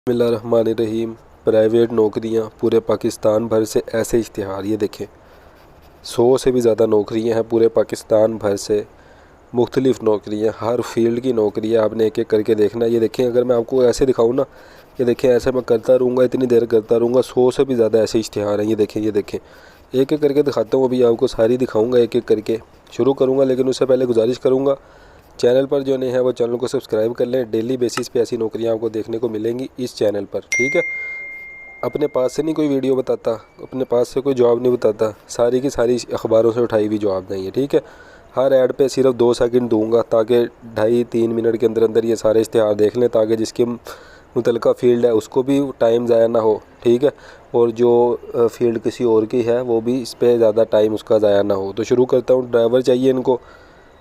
बिस्मिल्लाहिर्रहमानिर्रहीम। प्राइवेट नौकरियां पूरे पाकिस्तान भर से ऐसे इश्तिहार, ये देखें 100 से भी ज़्यादा नौकरियां हैं पूरे पाकिस्तान भर से। मुख्तलिफ़ नौकरियां, हर फील्ड की नौकरियां आपने एक एक करके देखना। ये देखें, अगर मैं आपको ऐसे दिखाऊं ना, ये देखें ऐसे मैं करता रहूँगा, इतनी देर करता रहूँगा, 100 से भी ज़्यादा ऐसे इश्तिहार हैं। ये देखें एक एक करके दिखाता हूँ। अभी आपको सारी दिखाऊँगा, एक एक करके शुरू करूँगा, लेकिन उससे पहले गुजारिश करूँगा चैनल पर जो नहीं है वो चैनल को सब्सक्राइब कर लें। डेली बेसिस पे ऐसी नौकरियां आपको देखने को मिलेंगी इस चैनल पर, ठीक है। अपने पास से नहीं कोई वीडियो बताता, अपने पास से कोई जॉब नहीं बताता, सारी की सारी अखबारों से उठाई हुई जॉब नहीं है, ठीक है। हर ऐड पे सिर्फ 2 सेकंड दूंगा ताकि 2.5-3 मिनट के अंदर अंदर ये सारे इश्तिहार देख लें, ताकि जिसकी मुतलका फ़ील्ड है उसको भी टाइम ज़ाया ना हो, ठीक है। और जो फील्ड किसी और की है वो भी इस पर ज़्यादा टाइम उसका ज़ाया ना हो। तो शुरू करता हूँ। ड्राइवर चाहिए इनको,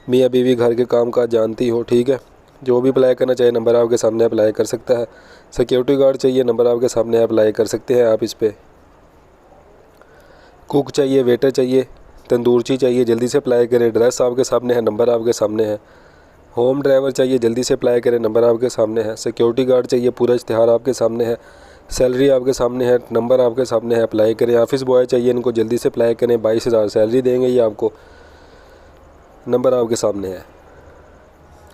मियाँ बीवी घर के काम काज जानती हो, ठीक है। जो भी अप्लाई करना चाहिए नंबर आपके सामने अप्लाई कर सकता है। सिक्योरिटी गार्ड चाहिए, नंबर आपके सामने अप्लाई कर सकते हैं आप इस पर। कुक चाहिए, वेटर चाहिए, तंदूरची चाहिए, जल्दी से अप्लाई करें, ड्रेस आपके सामने है, नंबर आपके सामने है। होम ड्राइवर चाहिए, जल्दी से अप्लाई करें, नंबर आपके सामने है। सिक्योरिटी गार्ड चाहिए, पूरा इश्तिहार आपके सामने है, सैलरी आपके सामने है, नंबर आपके सामने है, अप्लाई करें। ऑफिस बॉय चाहिए, इनको जल्दी से अप्लाई करें, 22,000 सैलरी देंगे ये आपको, नंबर आपके सामने है।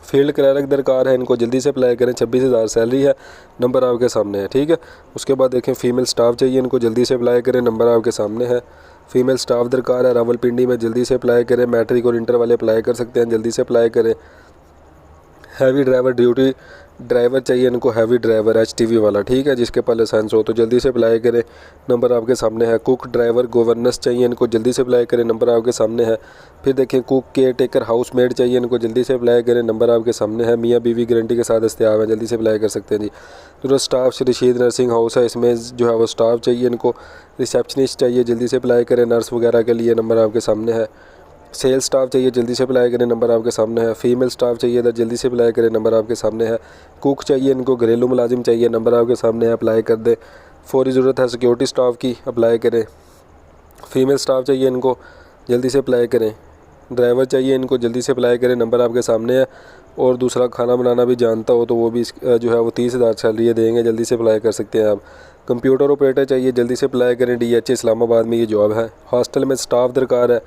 फील्ड क्लर्क दरकार है, इनको जल्दी से अप्लाई करें, 26,000 सैलरी है, नंबर आपके सामने है, ठीक है। उसके बाद देखें फ़ीमेल स्टाफ चाहिए, इनको जल्दी से अप्लाई करें, नंबर आपके सामने है। फ़ीमेल स्टाफ दरकार है रावलपिंडी में, जल्दी से अप्लाई करें। मैट्रिक और इंटर वाले अप्लाई कर सकते हैं, जल्दी से अप्लाई करें। हैवी ड्राइवर ड्यूटी ड्राइवर चाहिए इनको, हैवी ड्राइवर HTV वाला, ठीक है, जिसके पास लाइसेंस हो, तो जल्दी से अप्लाई करें, नंबर आपके सामने है। कुक ड्राइवर गवर्नेंस चाहिए इनको, जल्दी से अप्लाई करें, नंबर आपके सामने है। फिर देखें cook care taker house made चाहिए इनको, जल्दी से अप्लाई करें, नंबर आपके सामने है। मियाँ बीवी गारंटी के साथ दस्तयाब है, जल्दी से अप्लाई कर सकते हैं जी। तो स्टाफ से रशीद नर्सिंग हाउस है, इसमें जो है वो स्टाफ चाहिए इनको। रिसेप्शनिस्ट चाहिए, जल्दी से अप्लाई करें, नर्स वगैरह के लिए, नंबर आपके सामने है। सेल्स स्टाफ चाहिए, जल्दी से अप्लाई करें, नंबर आपके सामने है। फीमेल स्टाफ चाहिए इधर, जल्दी से अप्लाई करें, नंबर आपके सामने है। कुक चाहिए इनको, घरेलू मुलाजिम चाहिए, नंबर आपके सामने है, अप्लाई कर दे। फौरी ज़रूरत है सिक्योरिटी स्टाफ की, अप्लाई करें। फीमेल स्टाफ चाहिए इनको, जल्दी से अप्लाई करें। ड्राइवर चाहिए इनको, जल्दी से अप्लाई करें, नंबर आपके सामने है। और दूसरा खाना बनाना भी जानता हो तो वो भी जो है वो 30,000 सैलरी देंगे, जल्दी से अप्लाई कर सकते हैं आप। कंप्यूटर ऑपरेटर चाहिए, जल्दी से अप्लाई करें, DH इस्लामाबाद में ये जॉब है। हॉस्टल में स्टाफ दरकार है,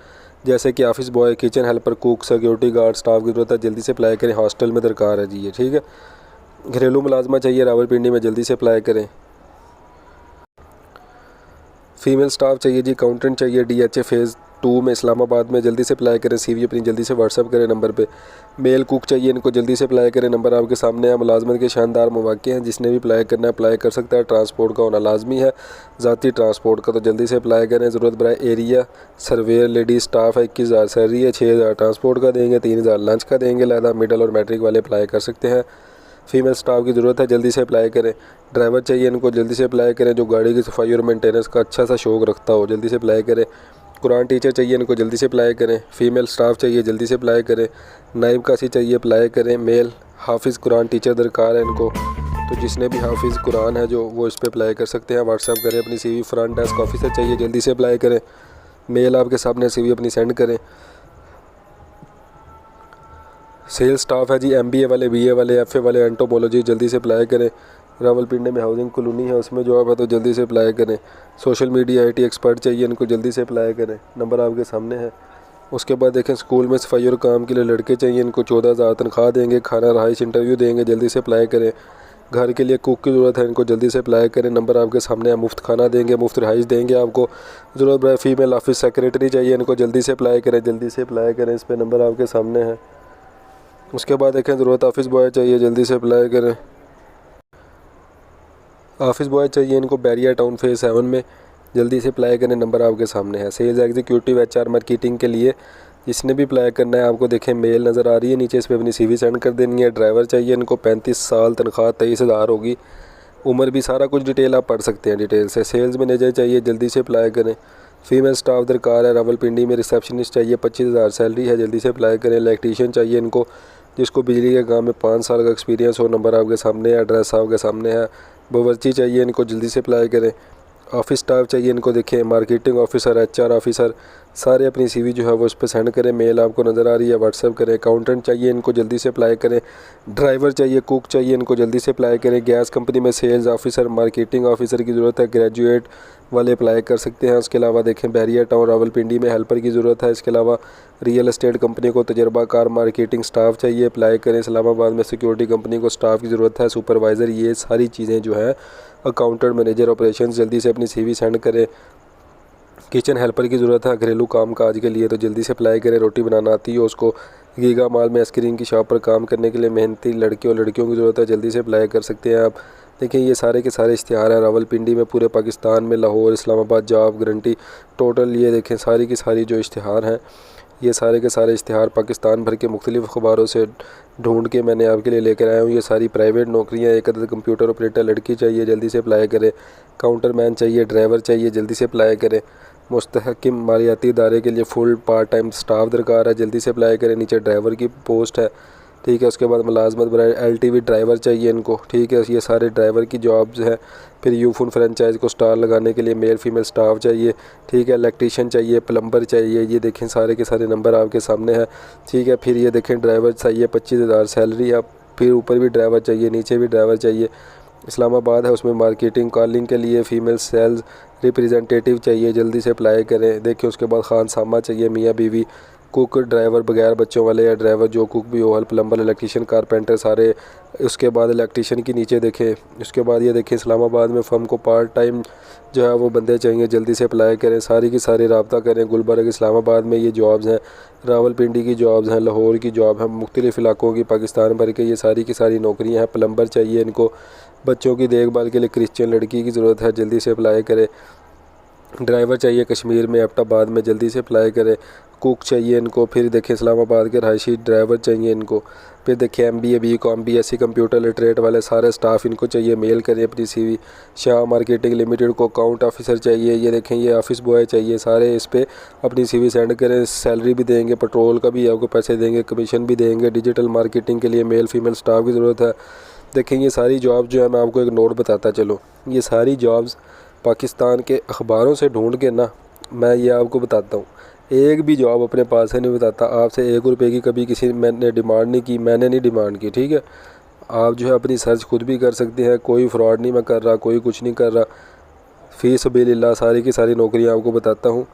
जैसे कि office boy, kitchen helper, cook, security guard staff की ज़रूरत है, जल्दी से अप्लाई करें, हॉस्टल में दरकार है जी ये, ठीक है। घरेलू मुलाजमा चाहिए रावलपिंडी में, जल्दी से अप्लाई करें। फीमेल स्टाफ चाहिए जी, अकाउंटेंट चाहिए, DHA फेज़ 2 में इस्लामाबाद में, जल्दी से अप्लाई करें। CV अपनी जल्दी से व्हाट्सअप करें नंबर पे। मेल कुक चाहिए इनको, जल्दी से अप्लाई करें, नंबर आपके सामने है। मुलाजमत के शानदार मौके हैं, जिसने भी अप्लाई करना है अप्लाई कर सकता है। ट्रांसपोर्ट का होना लाजमी है, ज़ाती ट्रांसपोर्ट का, तो जल्दी से अप्लाई करें। ज़रूरत बराए एरिया सर्वेयर लेडी स्टाफ है, 21,000 सैलरी है, 6,000 ट्रांसपोर्ट का देंगे, 3,000 लंच का देंगे। लहदा मिडल और मैट्रिक वाले अप्लाई कर सकते हैं। फीमेल स्टाफ की ज़रूरत है, जल्दी से अप्लाई करें। ड्राइवर चाहिए इनको, जल्दी से अप्लाई करें, जो गाड़ी की सफाई और मेंटेनेंस का अच्छा सा शौक़ रखता हो, जल्दी से अप्लाई करें। कुरान टीचर चाहिए इनको, जल्दी से अप्लाई करें। फ़ीमेल स्टाफ चाहिए, जल्दी से अप्लाई करें। नाइब कासी चाहिए, अप्लाई करें। मेल हाफिज़ कुरान टीचर दरकार है इनको, तो जिसने भी हाफिज़ कुरान है जो वो इस पर अप्लाई कर सकते हैं। व्हाट्सएप करें अपनी CV। फ्रंट डेस्क ऑफिसर चाहिए, जल्दी से अप्लाई करें। मेल आपके सामने CV अपनी सेंड करें। सेल्स स्टाफ है जी, MBA वाले, BA वाले, FA वाले, एंटोमोलॉजी, जल्दी से अप्लाई करें। रावलपिंडी में हाउसिंग कॉलोनी है, उसमें जॉब है, तो जल्दी से अप्लाई करें। सोशल मीडिया IT एक्सपर्ट चाहिए इनको, जल्दी से अप्लाई करें, नंबर आपके सामने है। उसके बाद देखें स्कूल में सफाई और काम के लिए लड़के चाहिए इनको, 14,000 तनख्वाह देंगे, खाना रहाइश इंटरव्यू देंगे, जल्दी से अप्लाई करें। घर के लिए कुक की ज़रूरत है इनको, जल्दी से अप्लाई करें, नंबर आपके सामने है। मुफ्त खाना देंगे, मुफ्त रहाइश देंगे आपको। ज़रूरत है फीमेल ऑफिस सेक्रेटरी चाहिए इनको, जल्दी से अप्लाई करें, जल्दी से अप्लाई करें, इस पर नंबर आपके सामने है। उसके बाद देखें ज़रूरत ऑफिस बॉय चाहिए, जल्दी से अप्लाई करें। ऑफिस बॉय चाहिए इनको बैरिया टाउन फेज़ 7 में, जल्दी से अप्लाई करें, नंबर आपके सामने है। सेल्स एग्जीक्यूटिव HR मार्केटिंग के लिए जिसने भी अप्लाई करना है, आपको देखें मेल नज़र आ रही है नीचे, इस पर अपनी CV सेंड कर देनी है। ड्राइवर चाहिए इनको, 35 साल, तनख्वाह 23,000 होगी। उम्र भी सारा कुछ डिटेल आप पढ़ सकते हैं डिटेल से। सेल्स मैनेजर चाहिए, जल्दी से अप्लाई करें। फीमेल स्टाफ दरकार है रावलपिंडी में। रिसेप्शनिस्ट चाहिए, 25,000 सैलरी है, जल्दी से अप्लाई करें। इलेक्ट्रीशियन चाहिए इनको, जिसको बिजली के काम में 5 साल का एक्सपीरियंस हो, नंबर आपके सामने है, एड्रेस आपके सामने है। बावर्ची चाहिए इनको, जल्दी से अप्लाई करें। ऑफिस स्टाफ चाहिए इनको, देखें मार्केटिंग ऑफिसर, HR ऑफिसर, सारे अपनी CV जो है वो इस पर सेंड करें। मेल आपको नज़र आ रही है, व्हाट्सएप करें। अकाउंटेंट चाहिए इनको, जल्दी से अप्लाई करें। ड्राइवर चाहिए, कुक चाहिए इनको, जल्दी से अप्लाई करें। गैस कंपनी में सेल्स ऑफिसर, मार्केटिंग ऑफिसर की ज़रूरत है, ग्रेजुएट वाले अप्लाई कर सकते हैं। उसके अलावा देखें बैरियर टाउन रावलपिंडी में हेल्पर की ज़रूरत है। इसके अलावा रियल एस्टेट कंपनी को तजर्बाकार मार्केटिंग स्टाफ चाहिए, अप्लाई करें। इस्लामाबाद में सिक्योरिटी कंपनी को स्टाफ की ज़रूरत है, सुपरवाइज़र। ये सारी चीज़ें जो हैं, अकाउंटेंट, मैनेजर ऑपरेशंस, जल्दी से अपनी CV सेंड करें। किचन हेल्पर की ज़रूरत है घरेलू काम काज के लिए, तो जल्दी से अप्लाई करें। रोटी बनाना आती है उसको। गीगा माल में आइसक्रीम की शॉप पर काम करने के लिए मेहनती लड़के और लड़कियों की ज़रूरत है, जल्दी से अप्लाई कर सकते हैं आप। देखिए ये सारे के सारे इश्तिहार हैं रावलपिंडी में, पूरे पाकिस्तान में, Lahore, Islamabad, job guarantee total. ये देखें सारी की सारी जो इश्तिहार हैं, ये सारे के सारे इश्तिहार पाकिस्तान भर के मुख्तलिफ़ अखबारों से ढूंढ के मैंने आपके लिए लेकर आया हूँ। ये सारी प्राइवेट नौकरियाँ। एक अदद कंप्यूटर ऑपरेटर लड़की चाहिए, जल्दी से अप्लाई करें। काउंटर मैन चाहिए, ड्राइवर चाहिए, जल्दी से अप्लाई करें। मुस्तहकिम मालियाती इदारे के लिए फुल पार्ट टाइम स्टाफ दरकार है, जल्दी से अप्लाई करें। नीचे ड्राइवर की पोस्ट है, ठीक है। उसके बाद मुलाजमत बराए LTV ड्राइवर चाहिए इनको, ठीक है। ये सारे ड्राइवर की जॉब्स हैं। फिर यूफोन फ्रेंचाइज को स्टार लगाने के लिए मेल फीमेल स्टाफ चाहिए, ठीक है। इलेक्ट्रीशियन चाहिए, प्लम्बर चाहिए। ये देखें सारे के सारे नंबर आपके सामने हैं, ठीक है। फिर ये देखें ड्राइवर चाहिए, 25,000 सैलरी है। फिर ऊपर भी ड्राइवर चाहिए, नीचे भी ड्राइवर चाहिए। इस्लामाबाद है, उसमें मार्केटिंग कॉलिंग के लिए फ़ीमेल सेल्स रिप्रेजेंटेटिव चाहिए, जल्दी से अप्लाई करें। देखिए उसके बाद खान सामा चाहिए, मियाँ बीवी। कुक ड्राइवर बगैर बच्चों वाले, या ड्राइवर जो कुक भी हो, प्लम्बर, इलेक्ट्रीशियन, कारपेंटर सारे। उसके बाद इलेक्ट्रीशियन की नीचे देखें। उसके बाद ये देखें इस्लामाबाद में फर्म को पार्ट टाइम जो है वो बंदे चाहिए, जल्दी से अप्लाई करें। सारी की सारी रब्ता करें। गुलबर्ग इस्लामाबाद में ये जॉब्स हैं, रावलपिंडी की जॉब्स हैं, लाहौर की जॉब है, मुख्तलिफ़ इलाकों की पाकिस्तान भर के ये सारी की सारी नौकरियाँ हैं। प्लम्बर चाहिए इनको, बच्चों की देखभाल के लिए क्रिश्चियन लड़की की ज़रूरत है, जल्दी से अप्लाई करें। ड्राइवर चाहिए कश्मीर में, एबटाबाद में, जल्दी से अप्लाई करें। कुक चाहिए इनको। फिर देखिए इस्लामाबाद के रहायशी ड्राइवर चाहिए इनको। फिर देखिए MBA BCom BSc computer literate वाले सारे स्टाफ इनको चाहिए, मेल करें अपनी CV। शाह मार्केटिंग लिमिटेड को अकाउंट ऑफिसर चाहिए। ये देखें ये ऑफिस बॉय चाहिए, सारे इस पर अपनी CV सेंड करें। सैलरी भी देंगे, पेट्रोल का भी आपको पैसे देंगे, कमीशन भी देंगे। डिजिटल मार्केटिंग के लिए मेल फीमेल स्टाफ की ज़रूरत है। देखें ये सारी जॉब जो है, मैं आपको एक नोट बताता चलो, ये सारी जॉब्स पाकिस्तान के अखबारों से ढूंढ के ना मैं ये आपको बताता हूँ। एक भी जॉब अपने पास से नहीं बताता। आपसे 1 रुपये की कभी किसी मैंने डिमांड नहीं की, मैंने नहीं डिमांड की, ठीक है। आप जो है अपनी सर्च खुद भी कर सकते हैं। कोई फ्रॉड नहीं मैं कर रहा, कोई कुछ नहीं कर रहा। फ़ी सबीलिल्लाह सारी की सारी नौकरियाँ आपको बताता हूँ।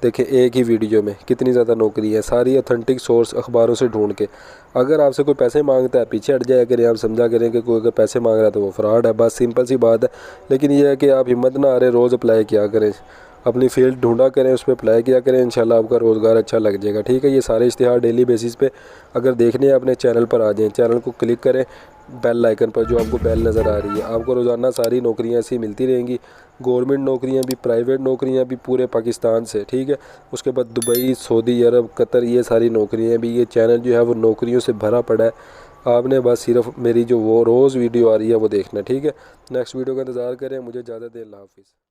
देखें एक ही वीडियो में कितनी ज़्यादा नौकरी है, सारी ऑथेंटिक सोर्स अखबारों से ढूंढ के। अगर आपसे कोई पैसे मांगता है पीछे हट जाया करें, आप समझा करें कि कोई अगर पैसे मांग रहा है तो वो फ्रॉड है, बस सिंपल सी बात है। लेकिन यह है कि आप हिम्मत ना आ रहे, रोज़ अप्लाई किया करें, अपनी फील्ड ढूंढा करें, उस पर अप्लाई किया करें, इंशाल्लाह आपका रोज़गार अच्छा लग जाएगा, ठीक है। ये सारे इश्तिहार डेली बेसिस पे अगर देखने हैं अपने चैनल पर आ जाएँ, चैनल को क्लिक करें बेल आइकन पर, जो आपको बेल नज़र आ रही है। आपको रोज़ाना सारी नौकरियां ऐसी मिलती रहेंगी, गवर्नमेंट नौकरियां भी, प्राइवेट नौकरियां भी, पूरे पाकिस्तान से, ठीक है। उसके बाद दुबई, सऊदी अरब, कतर, ये सारी नौकरियां भी। ये चैनल जो है वो नौकरियों से भरा पड़ा है। आपने बस सिर्फ मेरी जो वो रोज़ वीडियो आ रही है वो देखना, ठीक है। नेक्स्ट वीडियो का इंतज़ार करें। मुझे इजाज़त दें, अल्लाह हाफ़िज़।